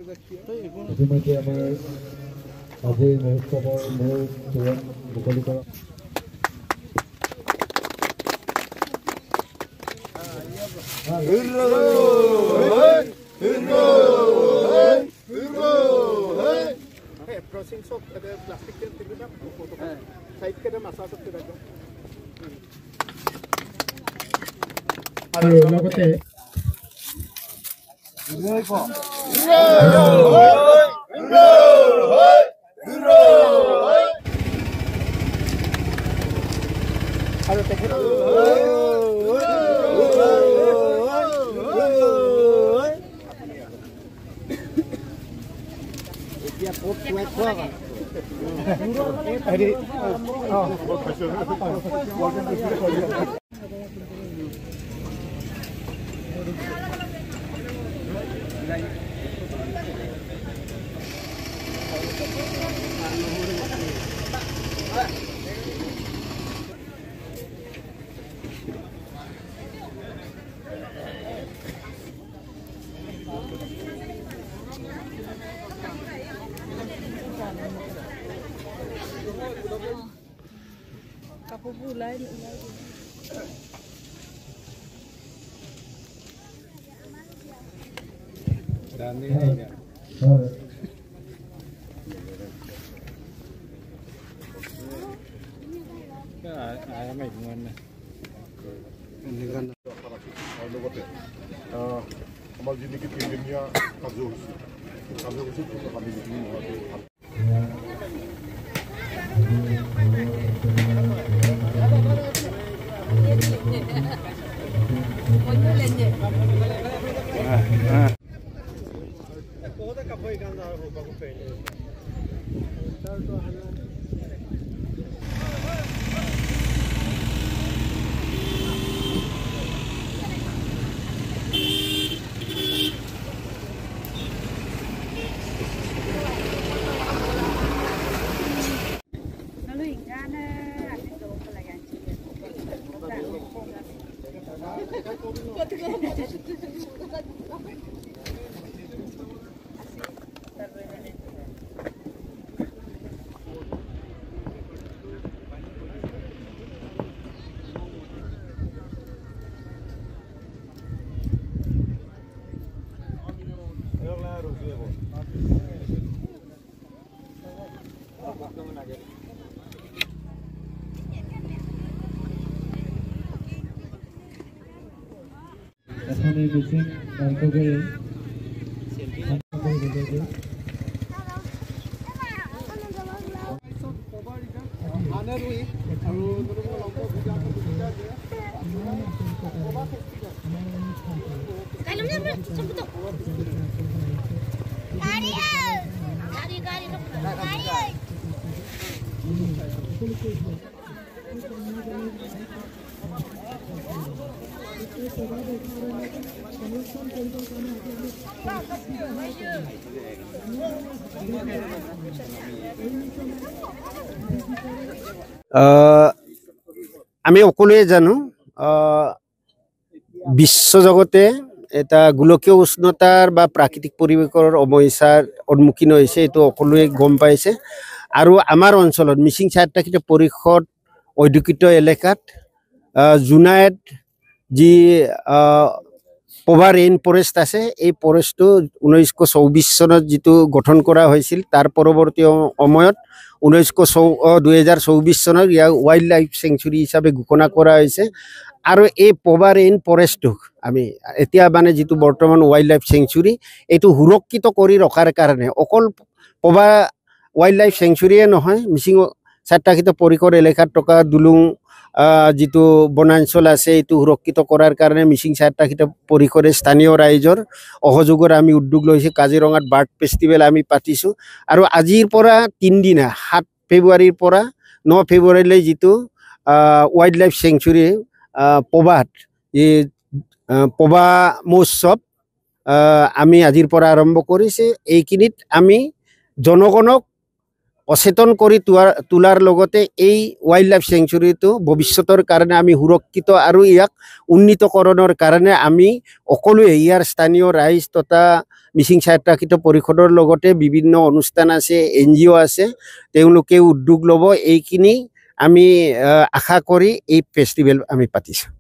ইতিমধ্যে আমাৰ আজিৰ মহোৎসৱৰ মূল তোৰণ মুকলি কৰা আৰু লগতে আৰু তেখেত এতিয়া পট খুৱাই খোৱা হেৰি কাপোৰবোৰ ওলাই আমাৰ যি নেকি তিনিদিনীয়া কাৰ্যসূচী আমি মিটিং হোৱাটো ভাল এখনি মিচিং অংশগ্ৰহী আমি সকলোৱে জানো বিশ্বজগতে এটা গোলকীয় উষ্ণতাৰ বা প্ৰাকৃতিক পৰিৱেশৰ সমস্যাৰ সন্মুখীন হৈছে এইটো সকলোৱে গম পাইছে আৰু আমাৰ অঞ্চলত মিচিং স্বায়ত্তশাসিত পৰিষদ অধিকৃত এলেকাত জুনাইত যি পভা ৰেইন ফৰেষ্ট আছে এই ফৰেষ্টটো 1924 চনত যিটো গঠন কৰা হৈছিল তাৰ পৰৱৰ্তী সময়ত 2024 চনত ইয়াক ৱাইল্ড লাইফ চেংচুৰী হিচাপে ঘোষণা কৰা হৈছে আৰু এই পভা ৰেইন ফৰেষ্টটোক আমি এতিয়া মানে যিটো বৰ্তমান ৱাইল্ড লাইফ চেংচুৰী এইটো সুৰক্ষিত কৰি ৰখাৰ কাৰণে অকল পভা ৱাইল্ড লাইফ চেংচুৰীয়ে নহয় মিচিং স্বায়ত্তশাসিত পৰিষদ এলেকাত থকা দুলুং যিটো বনাঞ্চল আছে এইটো সুৰক্ষিত কৰাৰ কাৰণে মিচিং স্বায়ত্তশাসিত পৰিষদে স্থানীয় ৰাইজৰ অহযোগৰ আমি উদ্যোগ লৈছোঁ কাজিৰঙাত বাৰ্ড ফেষ্টিভেল আমি পাতিছোঁ আৰু আজিৰ পৰা 3 দিনা 7 ফেব্ৰুৱাৰীৰ পৰা 9 ফেব্ৰুৱাৰীলৈ যিটো ৱাইল্ড লাইফ চেংচুৰী পভাত এই পভা মহোৎসৱ আমি আজিৰ পৰা আৰম্ভ কৰিছে এইখিনিত আমি জনগণক অচেতন কৰি তোলাৰ লগতে এই ৱাইল্ড লাইফ চেংচুৰীটো ভৱিষ্যতৰ কাৰণে আমি সুৰক্ষিত আৰু ইয়াক উন্নীতকৰণৰ কাৰণে আমি সকলোৱে ইয়াৰ স্থানীয় ৰাইজ তথা মিচিং স্বায়ত্তশাসিত পৰিষদৰ লগতে বিভিন্ন অনুষ্ঠান আছে, NGO আছে, তেওঁলোকে উদ্যোগ ল'ব। এইখিনি আমি আশা কৰি এই ফেষ্টিভেল আমি পাতিছোঁ।